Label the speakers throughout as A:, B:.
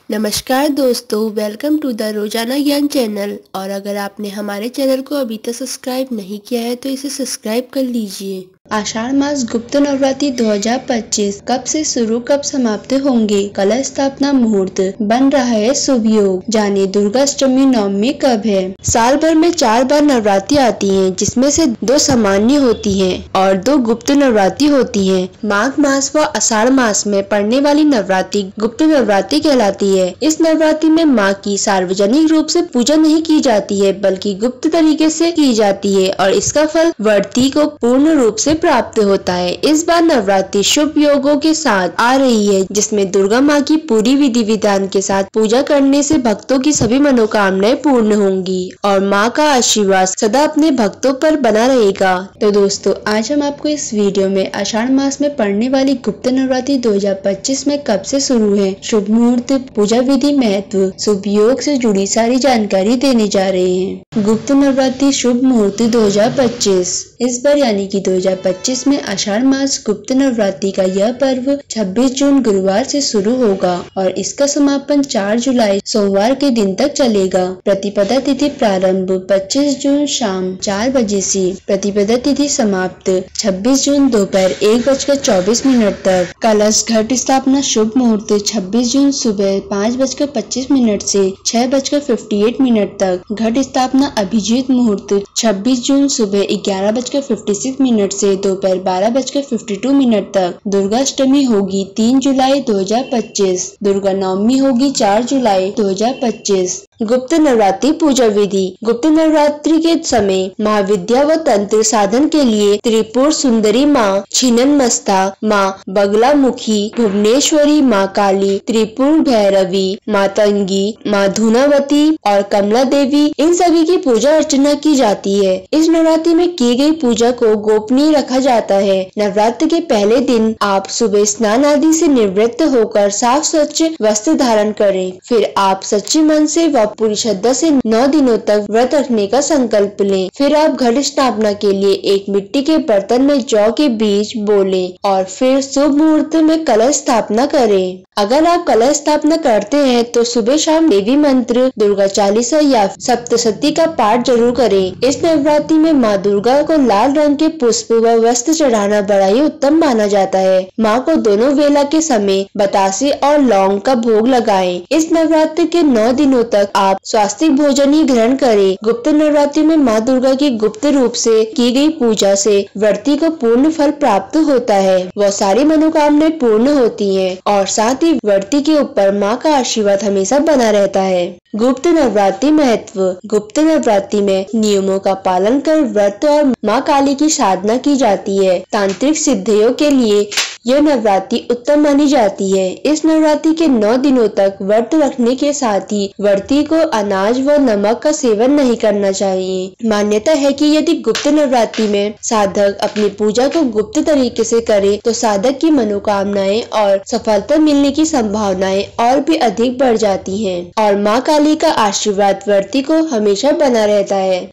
A: नमस्कार दोस्तों, welcome to the रोजाना ज्ञान चैनल। और अगर आपने हमारे चैनल को अभी तक सब्सक्राइब नहीं किया है तो इसे सब्सक्राइब कर लीजिए।
B: आषाढ़ मास गुप्त नवरात्रि 2025 कब से शुरू कब समाप्त होंगे? कलश स्थापना मुहूर्त बन रहा है शुभ योग। जाने दुर्गा अष्टमी नवमी कब है? साल भर में 4 बार नवरात्रि आती हैं, जिसमें से 2 सामान्य होती हैं और 2 गुप्त नवरात्रि होती हैं। माघ मास व आषाढ़ मास में पड़ने वाली नवरात्रि गुप्त नवरात्रि कहलाती है। इस नवरात्रि में माँ की सार्वजनिक रूप से पूजा नहीं की जाती है, बल्कि गुप्त तरीके से की जाती है और इसका फल व्रती को पूर्ण रूप से प्राप्त होता है। इस बार नवरात्रि शुभ योगों के साथ आ रही है, जिसमें दुर्गा माँ की पूरी विधि विधान के साथ पूजा करने से भक्तों की सभी मनोकामनाएं पूर्ण होंगी और माँ का आशीर्वाद सदा अपने भक्तों पर बना रहेगा। तो दोस्तों, आज हम आपको इस वीडियो में आषाढ़ मास में पड़ने वाली गुप्त नवरात्रि 2025 में कब से शुरू है, शुभ मुहूर्त, पूजा विधि, महत्व, शुभ योग से जुड़ी सारी जानकारी देने जा रहे हैं। गुप्त नवरात्रि शुभ मुहूर्त 2025 इस बार यानी कि 2025 में आषाढ़ मास गुप्त नवरात्रि का यह पर्व 26 जून गुरुवार से शुरू होगा और इसका समापन 4 जुलाई सोमवार के दिन तक चलेगा। प्रतिपदा तिथि प्रारंभ 25 जून शाम 4 बजे से, प्रतिपदा तिथि समाप्त 26 जून दोपहर 1:24 तक। कलश घट स्थापना शुभ मुहूर्त 26 जून सुबह 5:25 से 6:58 तक। घट स्थापना अभिजीत मुहूर्त 26 जून सुबह 11:56 से दोपहर 12:52 तक। दुर्गा अष्टमी होगी 3 जुलाई 2025। दुर्गा नवमी होगी 4 जुलाई 2025। गुप्त नवरात्रि पूजा विधि। गुप्त नवरात्रि के समय माँ विद्या व तंत्र साधन के लिए त्रिपुर सुंदरी माँ, छिन्नमस्ता माँ, बगलामुखी, भुवनेश्वरी माँ काली, त्रिपुर भैरवी, मातंगी, माँ धूनावती और कमला देवी, इन सभी की पूजा अर्चना की जाती है। इस नवरात्रि में की गई पूजा को गोपनीय रखा जाता है। नवरात्र के पहले दिन आप सुबह स्नान आदि से निवृत्त होकर साफ स्वच्छ वस्त्र धारण करें। फिर आप सच्चे मन से व पूरी श्रद्धा से 9 दिनों तक व्रत रखने का संकल्प लें। फिर आप घट स्थापना के लिए एक मिट्टी के बर्तन में जौ के बीज बोलें और फिर शुभ मुहूर्त में कलश स्थापना करें। अगर आप कलश स्थापना करते हैं तो सुबह शाम देवी मंत्र, दुर्गा चालीसा या सप्तशती का पाठ जरूर करें। इस नवरात्रि में माँ दुर्गा को लाल रंग के पुष्प व वस्त्र चढ़ाना बड़ा ही उत्तम माना जाता है। माँ को दोनों वेला के समय बतासे और लौंग का भोग लगाएं। इस नवरात्रि के 9 दिनों तक आप स्वास्तिक भोजन ही ग्रहण करें। गुप्त नवरात्रि में माँ दुर्गा की गुप्त रूप से की गई पूजा से व्रती को पूर्ण फल प्राप्त होता है। वह सारी मनोकामनाएं पूर्ण होती हैं और साथ ही व्रती के ऊपर माँ का आशीर्वाद हमेशा बना रहता है। गुप्त नवरात्रि महत्व। गुप्त नवरात्रि में नियमों का पालन कर व्रत और माँ काली की साधना की जाती है। तांत्रिक सिद्धियों के लिए यह नवरात्रि उत्तम मानी जाती है। इस नवरात्रि के 9 दिनों तक व्रत रखने के साथ ही व्रती को अनाज व नमक का सेवन नहीं करना चाहिए। मान्यता है कि यदि गुप्त नवरात्रि में साधक अपनी पूजा को गुप्त तरीके से करे तो साधक की मनोकामनाएं और सफलता मिलने की संभावनाएं और भी अधिक बढ़ जाती हैं और माँ काली का आशीर्वाद व्रती को हमेशा बना रहता है।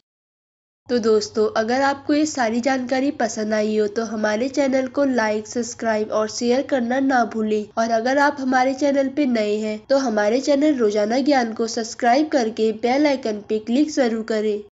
A: तो दोस्तों, अगर आपको ये सारी जानकारी पसंद आई हो तो हमारे चैनल को लाइक, सब्सक्राइब और शेयर करना ना भूलें। और अगर आप हमारे चैनल पे नए हैं तो हमारे चैनल रोजाना ज्ञान को सब्सक्राइब करके बेल आइकन पे क्लिक जरूर करें।